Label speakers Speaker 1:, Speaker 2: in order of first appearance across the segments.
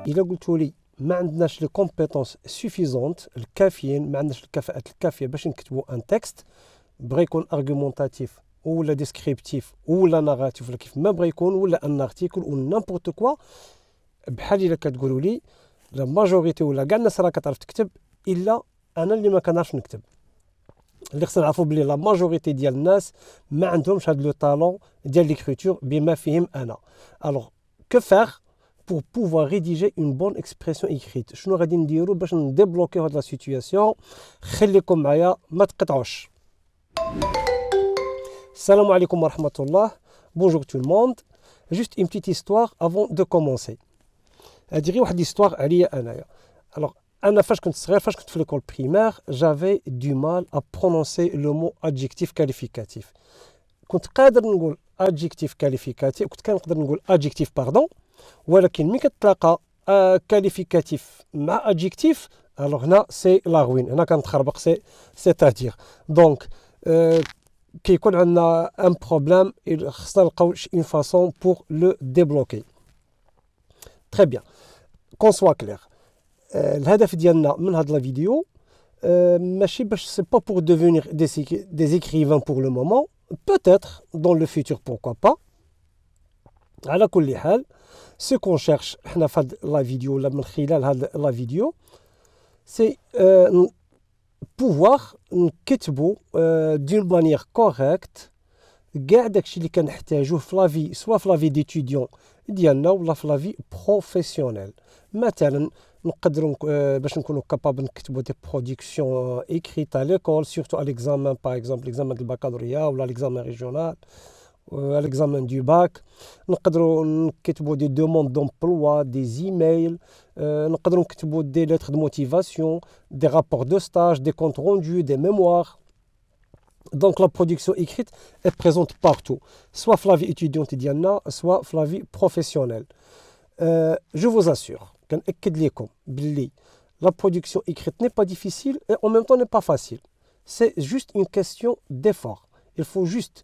Speaker 1: إلا قلتوا لي ما عندناش لي كومبيتونس سوفيزونت الكافيين، ما عندناش الكفاءة الكافية باش نكتبوا ان تكست، بغى يكون ارغيومونتاتيف ولا ديسكريبتيف ولا ناراتيف ولا كيف ما بغى يكون، ولا ان ارتيكل ولا نامبورت كوا، بحال الا كتقولوا لي لا ماجوريتي ولا كاع الناس راه كتعرف تكتب الا انا اللي ما كنعرفش نكتب. اللي خصنا نعرفوا بلي لا ماجوريتي ديال الناس ما عندهمش هذا لو طالون ديال ليكريتور بما فيهم انا. الوغ كو فيغ pour pouvoir rédiger une bonne expression écrite؟ شنو غادي نديروا باش نديبلوكيو هاد لا سيتوياسيون؟ خليكم معايا ما تقطعوش. السلام عليكم ورحمة الله. Bonjour tout le monde. Juste une petite histoire avant de commencer. هادي غير واحد l'histoire عليا انايا. Alors انا فاش كنت صغير، فاش كنت في l'école primaire، j'avais du mal à prononcer le mot adjectif qualificatif. كنت قادر نقول adjectif qualificatif، كنت كنقدر نقول adjectif pardon، ولكن ملي كتلاقى كاليفيكاتيف مع ادجيكتيف الوغ هنا سي لاغوين، هنا كنتخربق سيتادير دونك كيكون عندنا ان بروبليم، خصنا نلقاو اون فاصون بور لو ديبلوكي. تري بيان كون سوا كلير. الهدف ديالنا من هاد لا فيديو ماشي باش سي با بور devenir des écrivains pour le moment، peut-être dans le futur pourquoi pas. على كل حال ce qu'on cherche حنا في هاد لا فيديو ولا من خلال هاد لا فيديو سي بوفوار نكتبو دون مانيير كوريكت كاع داكشي اللي كنحتاجوه في لافي، سوا في لافي ديتوديون ديالنا ولا في لافي بروفيسيونيل. مثلا نقدروا باش نكونوا كابابل نكتبوا دي برودكسيون ايكريت على ليكول، سورتو على ليكزامان باغ اكزومبل ليكزامان ديال البكالوريا ولا ليكزامان ريجيونال à l'examen du bac. نقدروا نكتبوا des demandes d'emploi, des emails, نقدروا نكتبوا des lettres de motivation, des rapports de stage, des comptes rendus, des mémoires. Donc la production écrite est présente partout, soit في la vie étudiante ديالنا soit في la vie professionnelle. Je vous assure كنأكد لكم باللي la production écrite n'est pas difficile et en même temps n'est pas facile. C'est juste une question d'effort. Il faut juste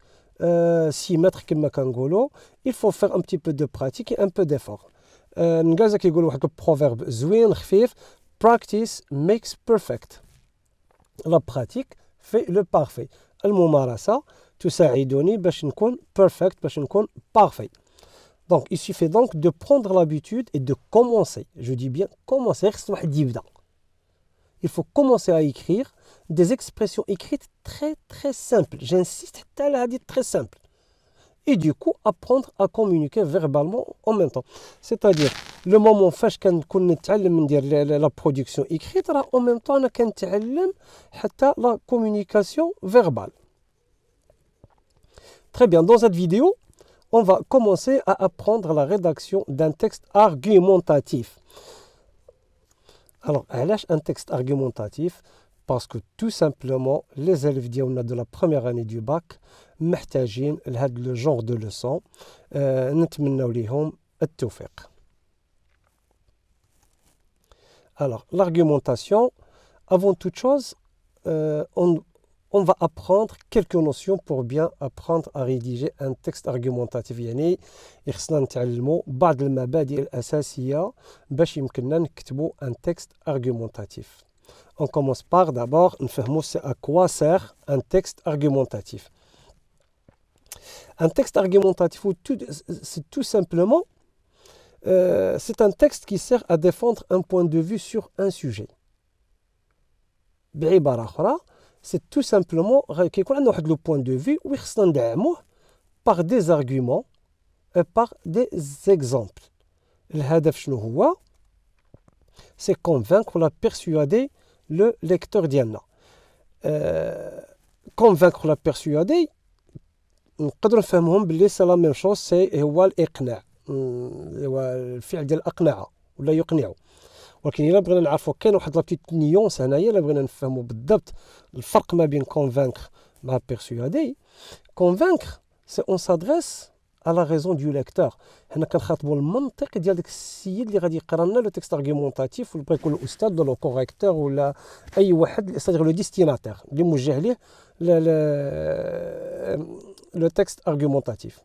Speaker 1: s'y mettre كما كنقولوا. Il faut faire un petit peu de pratique et un peu d'effort. نقازا كيقولوا واحد البروفيرب زوين خفيف: practice makes perfect. La pratique fait le parfait. الممارسة تساعدني باش نكون perfect، باش نكون parfait. Donc il suffit donc de prendre l'habitude et de commencer. Je dis bien commencer. خص واحد يبدا. Il faut commencer à écrire des expressions écrites très très simples. J'insiste, très simple. Et du coup, apprendre à communiquer verbalement en même temps. C'est-à-dire, le moment فاش كنكون نتعلم ندير la production écrite، راه en même temps أنا كنتعلم حتى la communication verbale. Très bien, dans cette vidéo, on va commencer à apprendre la rédaction d'un texte argumentatif. Alors, علاش un texte argumentatif؟ Parce que tout simplement, les élèves de la première année du bac محتاجين لهذا le genre de leçon. نتمنوا ليهم التوفيق. Alors, l'argumentation, avant toute chose, on va apprendre quelques notions pour bien apprendre à rédiger un texte argumentatif. يعني خصنا نتعلموا بعض المبادئ الأساسية باش يمكننا نكتبوا un texte argumentatif. On commence par d'abord نفهموا c'est à quoi sert un texte argumentatif. Un texte argumentatif, c'est tout simplement c'est un texte qui sert à défendre un point de vue sur un sujet. بعبارة أخرى c'est tout simplement كيكون عندنا واحد لو بوين دو في وخصنا ندعموه par des arguments et par des exemples. الهدف شنو هو؟ c'est convaincre ولا persuader le lecteur ديالنا. convaincre ولا persuader نقدر نفهمهم باللي سي لا ميم شوز، سي هو الإقناع، هو الفعل ديال الأقنعة ولا يقنعوا. ولكن إلا بغينا نعرفوا كاين واحد لا بتيت نيونس هنايا، إلا بغينا نفهموا بالضبط الفرق ما بين convaincre مع persuader. convaincre سي اون سادريس à la raison du lecteur. حنا كنخاطبوا المنطق ديال داك السيد اللي غادي يقرا لنا لو تكست ارغيومونتاتيف، ولا بغى يكون الاستاذ ولا كوريكتور ولا اي واحد، c'est-à-dire لو ديستيناتير اللي موجه ليه لو تكست ارغيومونتاتيف.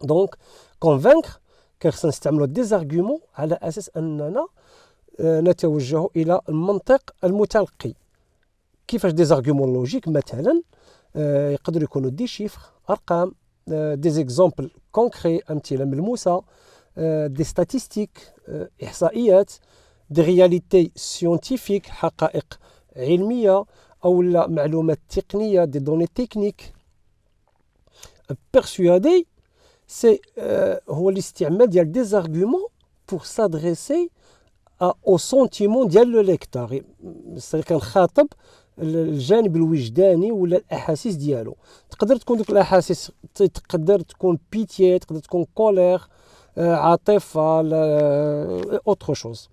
Speaker 1: Donc convaincre كان خصنا نستعملوا دي زارغومون على اساس اننا نتوجه الى المنطق المتلقي. كيفاش دي زارغومون لوجيك؟ مثلا يقدروا يكونوا دي شيفر، ارقام، دي زيكزامبل كونكري، امثله ملموسه، دي ستاتيستيك، احصائيات، دي رياليتي سيونتيفيك، حقائق علميه، او لا معلومات تقنيه، دي دوني تكنيك. persuader c'est هو الاستعمال ديال دي زارغومون pour s'adresser au sentiment ديال لو ليكتور، كنخاطب الجانب الوجداني ولا الاحاسيس ديالو. تقدر تكون دوك الاحاسيس، تقدر تكون بيتيي، تقدر تكون كولير، عاطفه، اوتر شوز.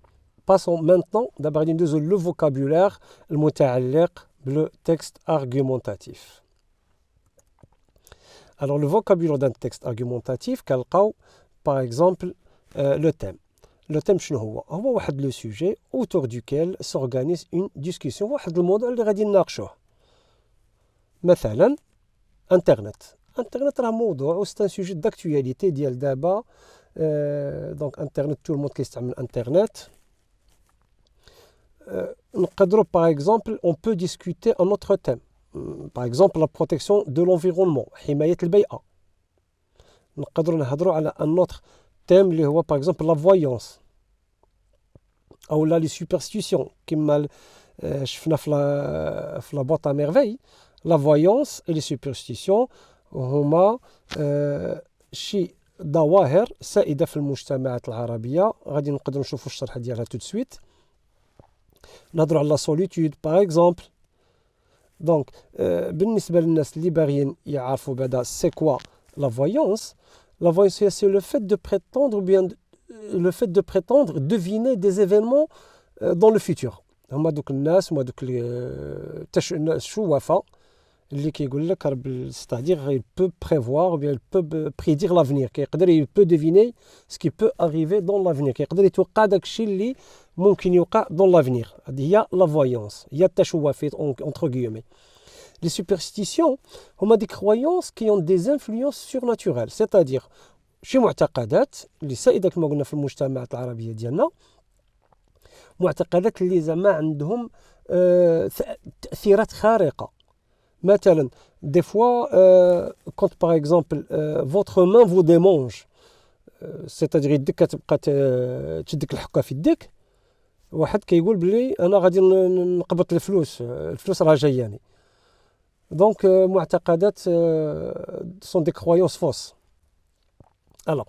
Speaker 1: باسون مانتون دابا غادي ندوزو لو فوكابولير المتعلق بلو تكست ارغومونتاتيف. Alors, le vocabulaire d'un texte argumentatif, par exemple, le thème. Le thème, c'est le sujet autour duquel s'organise une discussion. Le modèle اللي غادي نناقشوه. مثلا Internet. Internet راه موضوع c'est un sujet d'actualité ديال دابا. Donc Internet, tout le monde كيستعمل Internet. نقدروا par exemple, on peut discuter un autre thème. Par exemple, la protection de l'environnement, حماية البيئة. نقدروا نهضروا على un autre thème اللي هو par exemple la voyance أو لا les superstitions كما شفنا في la boîte à merveilles. La voyance et les superstitions هما شي ظواهر سائدة في المجتمعات العربية. غادي نقدروا نشوفوا الشرح ديالها tout de suite. نهضروا على la solitude par exemple. Donc, بالنسبة للناس اللي باغيين يعرفوا بعدا c'est quoi la voyance. La voyance, c'est le fait de prétendre, ou bien le fait de prétendre deviner des événements dans le futur. هما دوك الناس، هما دوك الشوافة اللي كيقول لك c'est-à-dire il peut prévoir, ou bien il peut prédire l'avenir. كيقدر il peut deviner ce qui peut arriver dans l'avenir. كيقدر يتوقع داك الشيء اللي ممكن يوقع dans l'avenir. هذه هي la voyance. هي التشوفات entre guillemets. Les superstitions هما des croyances qui ont des influences surnaturelles. C'est-à-dire شي معتقدات اللي سائدة كما قلنا في المجتمعات العربية ديالنا، معتقدات اللي زعما عندهم تأثيرات خارقة. مثلا des fois quand par exemple votre main vous démange، c'est-à-dire يدك كتبقى تشدك الحكة في يدك، واحد كيقول بلي انا غادي نقبض الفلوس راه جاياني. دونك معتقدات sont des croyances fausses. Alors,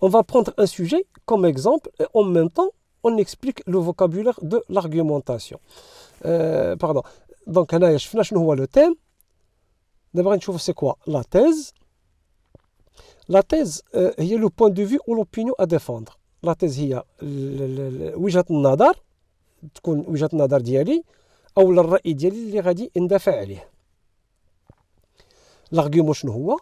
Speaker 1: on va prendre un sujet comme exemple et en même temps on explique le vocabulaire de l'argumentation. Pardon. Donc هنايا شفنا شنو هو لو تيم. دابا غنشوفوا سي كوا لا thèse. La thèse هي لو بوين دو فيو ou l'opinion à défendre. La thèse هي وجهة النظر، تكون وجهة النظر ديالي او الرأي ديالي اللي غادي ندافع عليه. L'argument شنو هو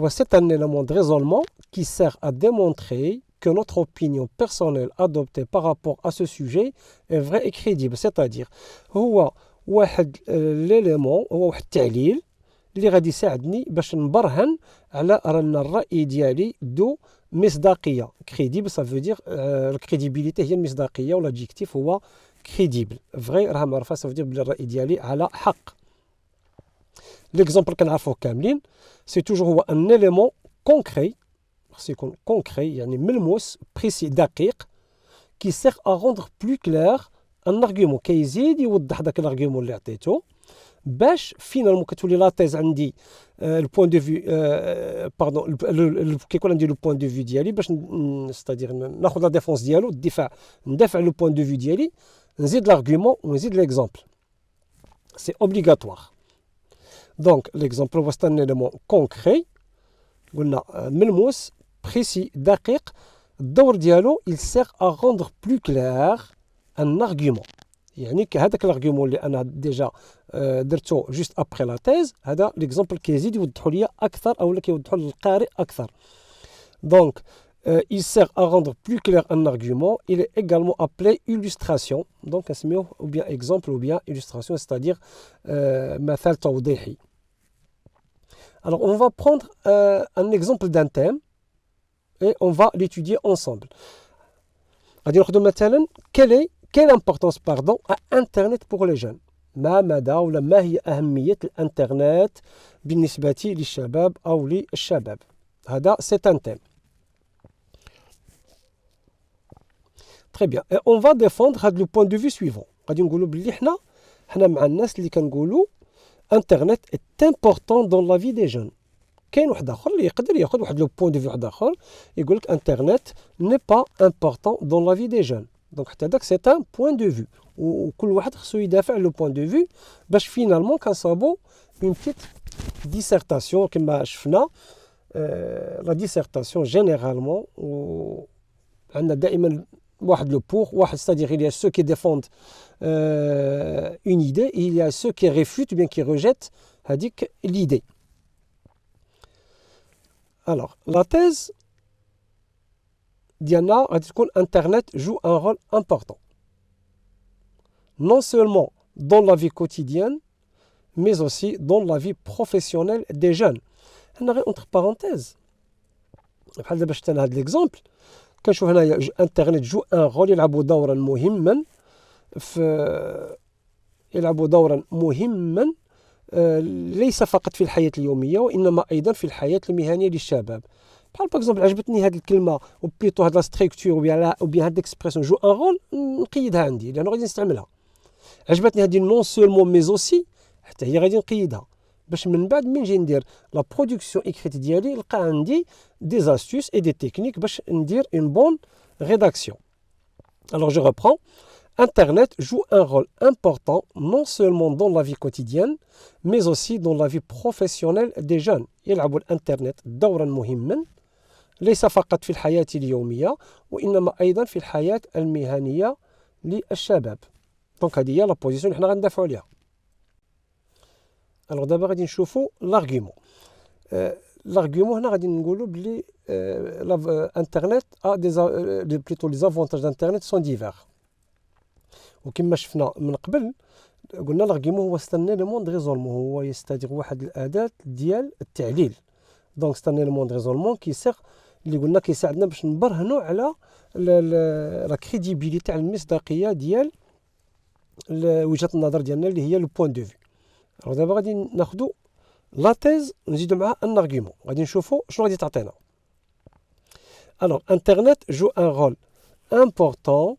Speaker 1: c'est un élément de raisonnement qui sert à démontrer que notre opinion personnelle adoptée par rapport à ce sujet est vraie et crédible. C'est-à-dire هو واحد l'élément، هو واحد التعليل اللي غادي يساعدني باش نبرهن على ان الرأي ديالي ذو مصداقية. crédible ça veut dire الكريديبيليتي هي المصداقية، والادجيكتيف هو crédible. vrai راه معرفة ça veut dire بلي الرأي ديالي على حق. l'exemple كنعرفوه كاملين c'est toujours هو un élément concret، خص يكون concret يعني ملموس précis دقيق qui sert à rendre plus clair un argument، كيزيد يوضح داك الارغيومون اللي عطيتو باش فينالمون كتولي لا تيز عندي البوين دو في باردون كيكون عندي لو بوين دو في ديالي باش ستادير ناخذ لا ديفونس ديالو، ندافع لو بوين دو في ديالي، نزيد لارغيومون ونزيد ليكزامبل. سي اوبليغاتوار. دونك ليكزامبل هو un élément concret، قلنا ملموس بريسي دقيق. الدور ديالو il sert à rendre plus clair un argument. يعني هذاك الارغيومون اللي انا ديجا درتو جوست ابري لا تيز، هذا ليكزامبل كيزيد يوضحوا لي اكثر او كيوضحوا للقارئ اكثر. دونك il sert à rendre plus clair un argument. Il est également appelé illustration. Donc نسميوه ou bien exemple ou bien illustration, c'est-à-dire مثال توضيحي. Alors on va prendre un exemple d'un thème et on va l'étudier ensemble. غادي ناخذ مثلا quelle importance à Internet pour les jeunes. ما هي أهمية الإنترنت بالنسبة للشباب أو للشباب. هذا c'est un thème. Très bien. Et on va défendre le point de vue suivant. غادي نقولوا بلي حنا مع الناس اللي كنقولوا Internet est important dans la vie des jeunes. كاين واحد اخر اللي يقدر ياخذ واحد لو بوين دو في واحد اخر يقول لك انترنت ني با امبورطون دون لا في دي جون. دونك حتى داك سي ان بوين دو في وكل واحد خصو يدافع لو بوين دو في باش فينالمون كنصابو اون بيت ديسيرتاسيون كما شفنا. لا ديسيرتاسيون جينيرالمون عندنا دائما واحد لو بور واحد c'est-à-dire il y a ceux qui défendent une idée et il y a ceux qui réfutent ou bien qui rejettent هذيك l'idée. Alors, la thèse ديالنا غادي تكون Internet joue un rôle important. Non seulement dans la vie quotidienne, mais aussi dans la vie professionnelle des jeunes. هنا غير entre parenthèses. بحال دابا شفت انا هذا ليكزومبل كنشوف هنايا Internet joue un rôle يلعب دورا مهما ليس فقط في الحياة اليومية وإنما أيضا في الحياة المهنية للشباب. بحال باغ عجبتني هذه الكلمة وبليتو هذا ستركتور او بيان هاد اكسبريسيون جو ان رول نقيدها عندي لأنه غادي نستعملها. عجبتني هذه نون سولمون مي اوسي حتى هي غادي نقيدها باش من بعد من نجي ندير لا برودكسيون اكريت ديالي نلقى عندي دي زاستوس اي دي تكنيك باش ندير اون بون rédaction. Alors je reprends. Internet joue un rôle important non seulement dans la vie quotidienne mais aussi dans la vie professionnelle des jeunes. يلعب الانترنت دورا مهما ليس فقط في الحياة اليومية وإنما أيضا في الحياة المهنية للشباب. دونك هذه هي لا بوزيسيون اللي حنا غندافعوا عليها. الوغ دابا غادي نشوفوا لارغيومون. L'argument هنا غادي نقولوا بلي Internet a plutôt les avantages d'Internet sont divers. وكما شفنا من قبل قلنا الارغيومون هو ستانيلمون دو ريزولمون هو يستدير واحد الاداه ديال التعليل. دونك ستانيلمون دو ريزولمون كيسير اللي قلنا كيساعدنا باش نبرهنوا على لا كريديبيليتي على المصداقيه ديال وجهه النظر ديالنا اللي هي لو بوين دو في. دابا غادي ناخذوا لا تيز نزيدوا معها ان ارغيومون غادي نشوفوا شنو غادي تعطينا. Alors Internet joue un rôle important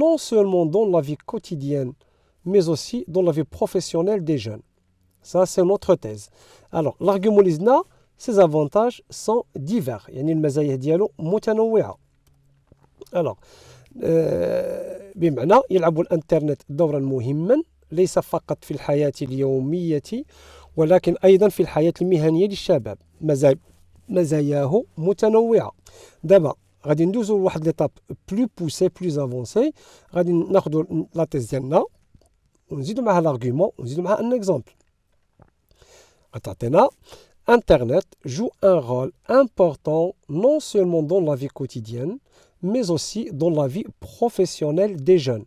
Speaker 1: non seulement dans la vie quotidienne, mais aussi dans la vie professionnelle des jeunes. Ça, c'est notre thèse. Alors, l'argument لزنا, ses avantages sont divers. يعني المزايا ديالو متنوعة. Alors, بمعنى يلعب الانترنت دورا مهما ليس فقط في الحياة اليومية ولكن أيضا في الحياة المهنية للشباب. مزاياه متنوعة. دابا غادي ندوزو لواحد ليطاب بلو بوسي بلو افونسي غادي ناخذوا لا تيز ديالنا ونزيدوا معها لارغيومون ونزيدوا معها ان اكزومبل. غتعطينا Internet joue un rôle important non seulement dans la vie quotidienne mais aussi dans la vie professionnelle des jeunes.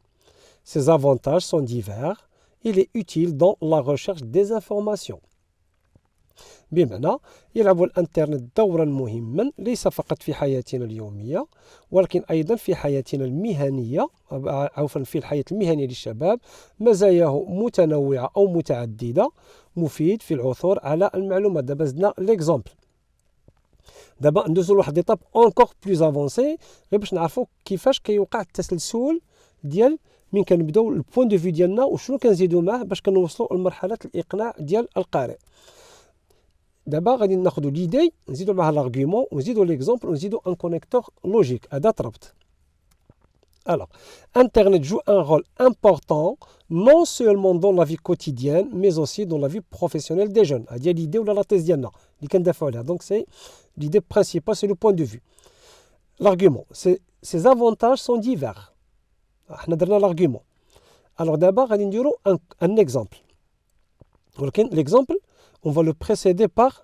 Speaker 1: Ses avantages sont divers. Il est utile dans la recherche des informations. بمعنى يلعب الانترنت دورا مهما ليس فقط في حياتنا اليومية ولكن أيضا في حياتنا المهنية عفوا في الحياة المهنية للشباب. مزاياه متنوعة أو متعددة مفيد في العثور على المعلومات. دابا زدنا ليكزومبل. دابا ندوزو لواحد ليطاب اونكور بلوز افونسي غير باش نعرفوا كيفاش كيوقع التسلسل ديال من كنبداو البوين دو في ديالنا وشنو كنزيدو معاه باش كنوصلوا لمرحلة الإقناع ديال القارئ. دابا غادي ناخذوا ليدي نزيدوا معها لارغيومون ونزيدوا ليكزومبل ونزيدوا ان كونيكتور لوجيك اداه ربط. Alors, Internet joue un rôle important non seulement dans la vie quotidienne mais aussi dans la vie professionnelle des jeunes. هذه l'idée ولا لا تيز ديالنا اللي كندافعوا عليها. Donc c'est l'idée principale, c'est le point de vue. L'argument, ces avantages sont divers. حنا درنا l'argument. Alors d'abord غادي نديروا un exemple. ولكن l'exemple on va le précéder par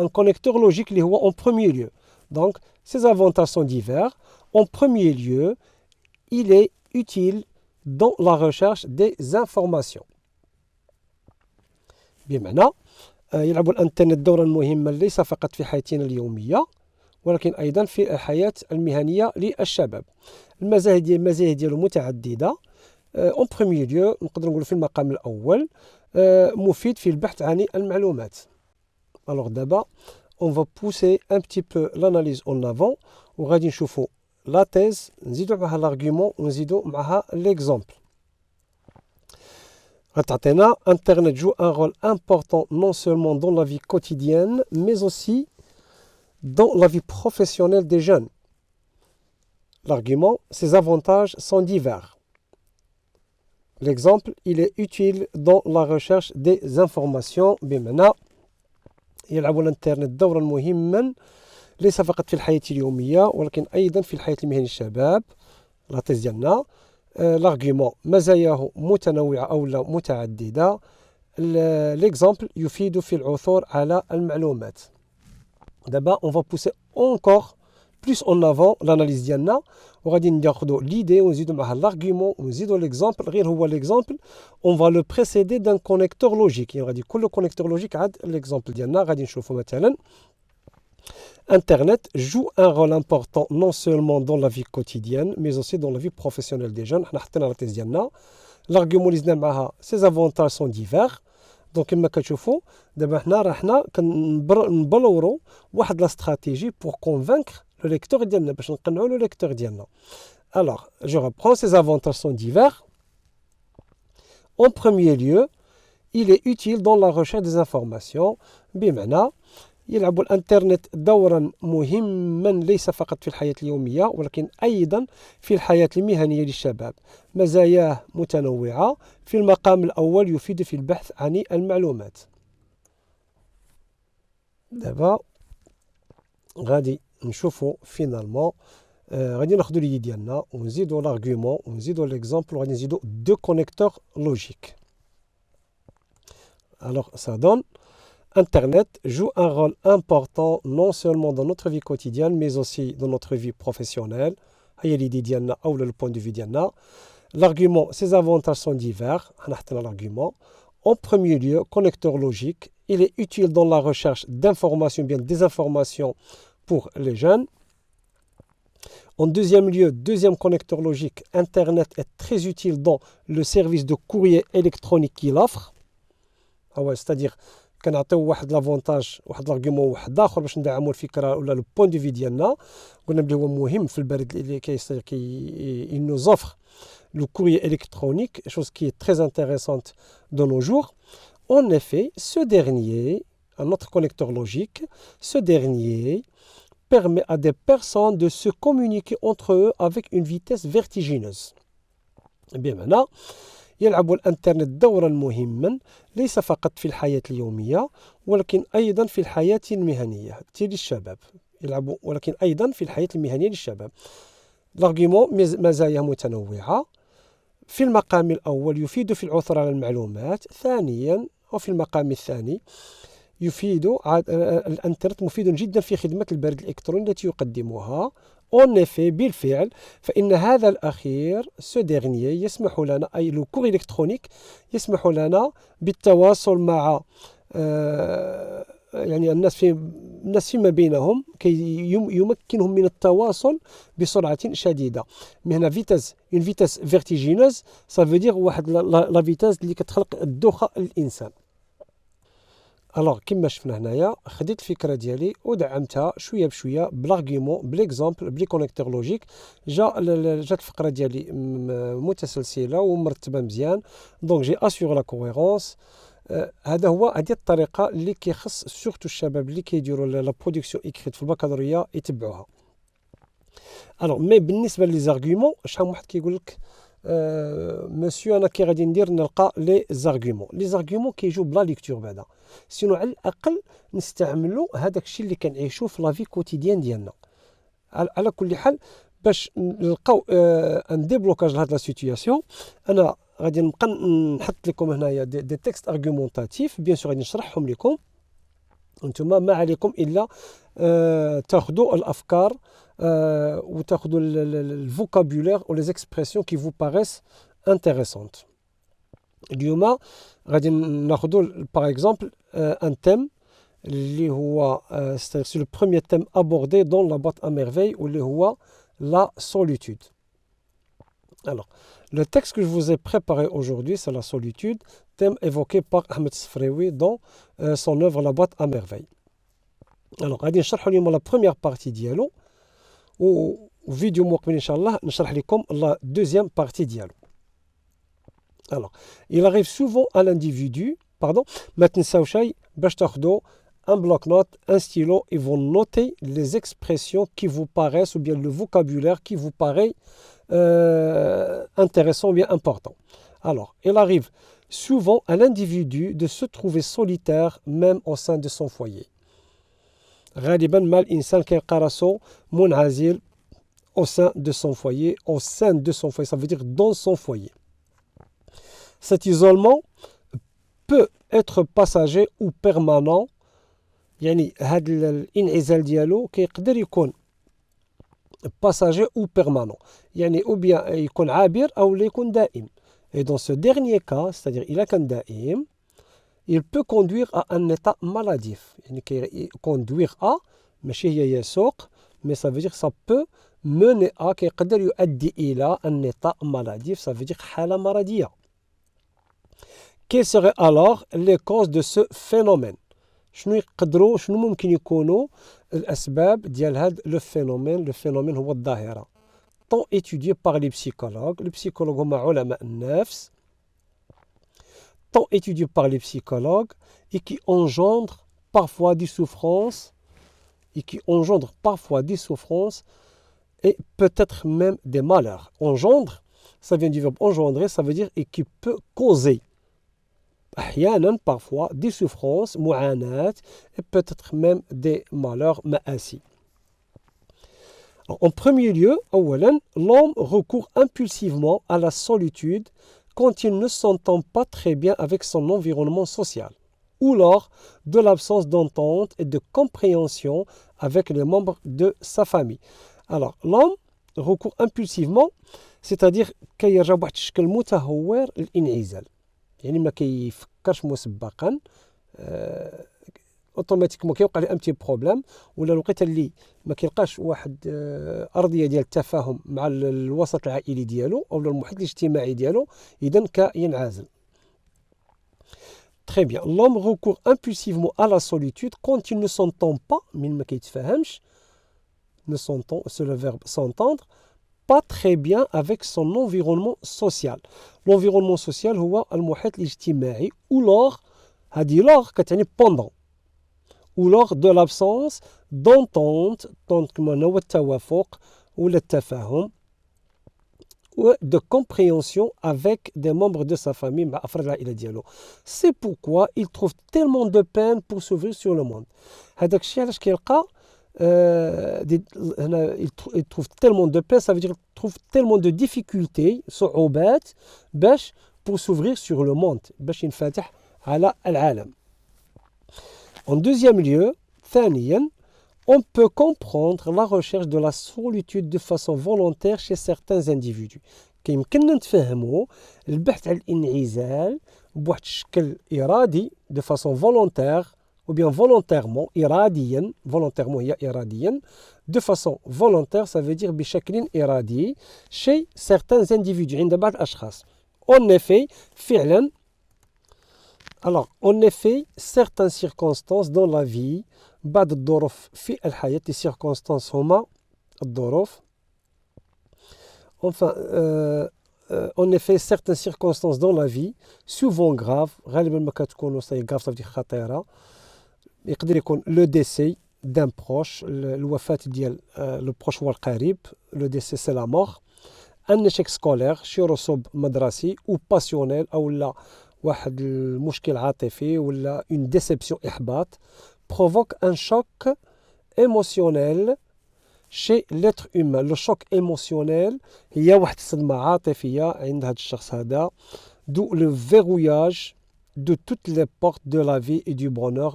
Speaker 1: un connecteur logique اللي هو en premier lieu. Donc, ces avantages sont divers. En premier lieu, il est utile dans la recherche des informations. بمعنى يلعب الانترنت دورا مهما ليس فقط في حياتنا اليومية ولكن أيضا في الحياة المهنية للشباب. المزايا ديالو متعددة. اون بروميير ليو نقدر نقول في المقام الأول مفيد في البحث عن المعلومات. Alors d'abord on va pousser un petit peu l'analyse en avant وغادي نشوفوا لا thèse نزيدوا معها l'argument ونزيدوا معها l'exemple. غتعطينا Internet joue un rôle important non seulement dans la vie quotidienne mais aussi dans la vie professionnelle des jeunes. L'argument, ses avantages sont divers. L'exemple, il est utile dans la recherche des informations. بمعنى يلعب الانترنت دورا مهما ليس فقط في الحياة اليومية ولكن أيضا في الحياة المهنية للشباب. لا تيز ديالنا l'argument مزاياه متنوعة أو لا متعددة. l'exemple يفيد في العثور على المعلومات. D'abord, on va pousser encore plus en avant l'analyse ديالنا وغادي ناخذوا l'idée ونزيدوا معها l'argument ونزيدوا l'exemple. غير هو l'exemple on va le précéder d'un connecteur logique. يعني غادي يكون له connecteur logique عاد l'exemple ديالنا. غادي نشوفوا مثلا Internet joue un rôle important non seulement dans la vie quotidienne mais aussi dans la vie professionnelle des jeunes. حنا حطينا لا تيز ديالنا. l'argument اللي زدنا معها ses avantages sont divers. دونك كما كتشوفوا دابا حنا كنبلوروا واحد لا استراتيجي بور كونفانكر لو ليكتور ديالنا باش نقنعوا لو ليكتور ديالنا. Alors, je reprends, ces avantages sont divers. En premier lieu, il est utile dans la recherche des informations. بمعنى يلعب الانترنت دورا مهما ليس فقط في الحياة اليومية ولكن أيضا في الحياة المهنية للشباب. مزاياه متنوعة. في المقام الأول يفيد في البحث عن المعلومات. دابا غادي نشوفوا فينالمون غادي ناخذوا لي ديالنا ونزيدوا l'argument ونزيدوا l'exemple وغادي نزيدوا deux connecteurs logiques. Alors ça donne Internet joue un rôle important non seulement dans notre vie quotidienne mais aussi dans notre vie professionnelle. هي l'idée ديالنا أو le point de vue ديالنا. L'argument, ses avantages sont divers. حنا حطينا l'argument. En premier lieu, connecteur logique. Il est utile dans la recherche d'informations, bien des informations pour les jeunes. En deuxième lieu, deuxième connecteur logique, Internet est très utile dans le service de courrier électronique qu'il offre. C'est-à-dire كنعطيو واحد لافونتاج واحد لارغيومون واحد اخر باش ندعموا الفكره ولا لو بوين دو في ديالنا. قلنا بلي هو مهم في البريد اللي il nous offre le courrier électronique, chose qui est très intéressante de nos jours. En effet, ce dernier, un autre connecteur logique, ce dernier permet à des personnes de se communiquer entre eux avec une vitesse vertigineuse. Eh bien maintenant, يلعب الانترنت دورا مهما ليس فقط في الحياة اليومية ولكن أيضا في الحياة المهنية للشباب. يلعب ولكن أيضا في الحياة المهنية للشباب. l'argument مزايا متنوعة. في المقام الأول يفيد في العثور على المعلومات. ثانيا وفي المقام الثاني يفيد الانترنت مفيد جدا في خدمة البريد الإلكتروني التي يقدمها. En effet, بالفعل فإن هذا الأخير ce dernier يسمح لنا أي le courrier électronique يسمح لنا بالتواصل مع يعني الناس فيما بينهم كي يمكنهم من التواصل بسرعة شديدة. من هنا une vitesse vertigineuse ça veut dire واحد la vitesse اللي كتخلق الدوخة للإنسان. الوغ كما شفنا هنايا خديت الفكره ديالي ودعمتها شويه بشويه بلاغيمون بليكزامبل بلي كونيكتور لوجيك. جات الفقره ديالي متسلسله ومرتبه مزيان دونك جي اسيغ لا كوهيرونس. هذه الطريقه اللي كيخص سورتو الشباب اللي كيديروا لا برودكسيون ايكريت في البكالوريا يتبعوها. الوغ مي بالنسبه لي زارغيومون شحال واحد كيقول لك مسيو انا كي غادي ندير نلقى لي زارغيومون كيجيو بلا ليكتور بعدا سينو على الاقل نستعملوا هذاك الشيء اللي كنعيشوه في لافي كوتيديان ديالنا. على كل حال باش نلقاو ان ديبلوكاج لهاد لا سيتوياسيون انا غادي نبقى نحط لكم هنايا دي تكست ارغومونطاتيف بيان سور غادي نشرحهم لكم. انتم ما عليكم الا تاخذوا الافكار وتاخذوا الفوكابولير و لي اكسبرسيون كي فو باريس انتريسونت. اليوم غادي ناخذوا باغ اكزومبل ان تيم c'est le premier thème abordé dans la boîte à merveilles, ou la solitude. Alors, le texte que je vous ai préparé aujourd'hui, c'est la solitude, thème évoqué par Ahmed Sfraoui dans son œuvre La boîte à merveilles. Alors, غادي نشرح اليوم la première partie ديالو, وفيديو مقبل ان شاء الله نشرح لكم la deuxième partie ديالو. Alors, il arrive souvent à l'individu, ما تنساوش باش تاخذوا un bloc-notes, un stylo, ils vont noter les expressions qui vous paraissent, ou bien le vocabulaire qui vous paraît intéressant ou bien important. Alors, il arrive souvent à l'individu de se trouver solitaire même au sein de son foyer. غالبا ما الإنسان كيلقى راسو منعزل au sein de son foyer, ça veut dire dans son foyer. Cet isolement peut être passager ou permanent. يعني هذا الانعزال ديالو كيقدر يكون passager ou permanent. يعني ou bien يكون عابر أو يكون دائم. Et dans ce dernier cas, c'est-à-dire إلا كان دائم, il peut conduire à un état maladif. يعني conduire à, ماشي هي يسوق, mais ça veut dire ça peut mener à, كيقدر يؤدي إلى un état maladif, ça veut dire حالة مرضية. Quelles seraient alors les causes de ce phénomène? شنو ممكن يكونوا الأسباب ديال هذا الفينومين هو الظاهرة tant étudié par les psychologues هما علماء النفس tant étudié par les psychologues et qui engendre parfois des souffrances et peut-être même des malheurs. Engendre, ça vient du verbe engendrer, ça veut dire et qui peut causer أحيانا parfois des souffrances, معاناة, et peut-être même des malheurs, مآسي. En premier lieu, أولا, l'homme recourt impulsivement à la solitude quand il ne s'entend pas très bien avec son environnement social, ou lors de l'absence d'entente et de compréhension avec les membres de sa famille. Alors, l'homme recourt impulsivement, c'est-à-dire كيرجع بواحد الشكل متهور الانعزال. يعني ما كيفكرش مسبقا اوتوماتيكمون كيوقع ليه امتي بروبليم, ولا الوقيته اللي ما كيلقاش واحد ارضيه ديال التفاهم مع الوسط العائلي ديالو او المحيط الاجتماعي ديالو, اذا كينعزل. Très bien. L'homme recourt impulsivement à la solitude quand il ne s'entend pas, من ما كيتفاهمش, c'est le verbe s'entendre, pas très bien avec son environnement social. L'environnement social هو المحيط الاجتماعي, ou lors, هذه lors كتعني pendant, ou lors de l'absence d'entente, donc كما هو التوافق ولا التفاهم, ou de compréhension avec des membres de sa famille مع أفراد العائلة ديالو. C'est pourquoi il trouve tellement de peine pour s'ouvrir sur le monde. هذاك الشيء علاش كيلقى il trouve tellement de peine, ça veut dire il trouve tellement de difficultés, صعوبات, باش pour s'ouvrir sur le monde, باش ينفتح على العالم. En deuxième lieu, ثانيا, on peut comprendre la recherche de la solitude de façon volontaire chez certains individus. كيمكننا نتفهموا البحث عن الانعزال بواحد الشكل إرادي de façon volontaire, ou bien volontairement, volontairement هي إراديا, de façon volontaire, ça veut dire بشكل إرادي chez certains individus, عند بعض الأشخاص. En effet, فعلا, alors, en effet, certaines circonstances dans la vie, بعض الظروف في الحياة, les circonstances هما الظروف, enfin, en effet, certaines circonstances dans la vie, souvent graves, غالبا ما كتكونوا grave, ça veut dire خطيرة, يقدر يكون le décès d'un proche, الوفاة ديال le proche هو القريب, le décès c'est la mort, un échec scolaire, شي رسوب مدرسي, ou passionnel, أو لا واحد المشكل عاطفي, ولا une déception, إحباط, provoque un choc émotionnel chez l'être humain. Le choc émotionnel هي واحد الصدمة عاطفية عند هذا الشخص هذا, d'où le verrouillage de toutes les portes de la vie et du bonheur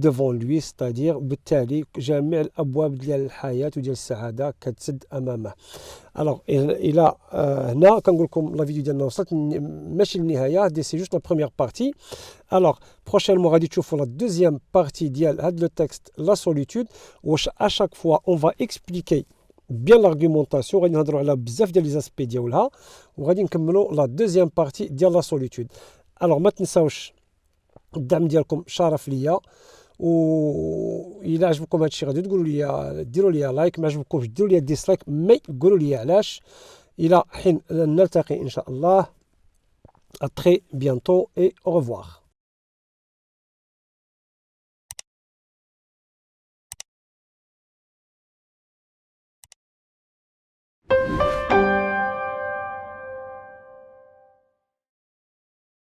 Speaker 1: devant lui, c'est-à-dire بالتالي جميع الأبواب ديال الحياة وديال السعادة كتسد أمامه. الوغ الى هنا كنقول لكم لا فيديو ديالنا وصلت ماشي للنهايه، دي سي جوست لا بروميير بارتي. الوغ بروشينمون غادي تشوفوا لا دوزيام بارتي ديال هاد لو تكست لا سوليتود، واش اشاك فوا اون فا اكسبليكي بيان لارغومونطاسيون، غادي نهضروا على بزاف ديال لي زاسبي ديالها، وغادي نكملوا لا دوزيام بارتي ديال لا سوليتود. الوغ ما تنساوش الدعم ديالكم شرف ليا، وإلا عجبكم هادشي غادي تقولوا لي ديروا لي لايك، ما عجبكمش ديروا لي ديسلايك، مي قولوا لي علاش. الى حين نلتقي ان شاء الله. à très bientôt et au revoir.